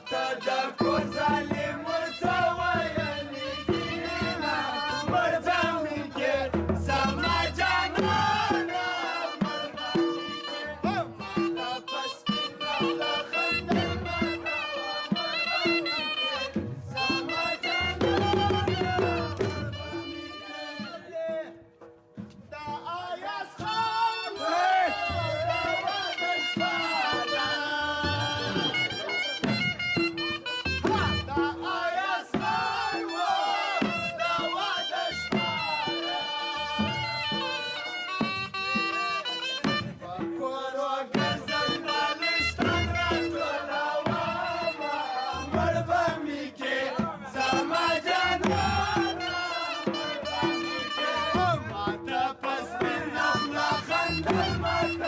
ته د کور ظالم ورڅه ویلې کېنه مړ به مې کې زما جانانه مړ به مې کې ما ته په سپین راوړه خندل مه کوه مړ به مې کې زما جانانه مړ به مې کې دا ایاز خان و د واده شپه ده دا ایاز خان و د واده شپه ده په کور وګرځم بالښتان راټولومه مړ به مې کې زما جانانه مړ به مې کې ما ته په سپین خوله خندل مه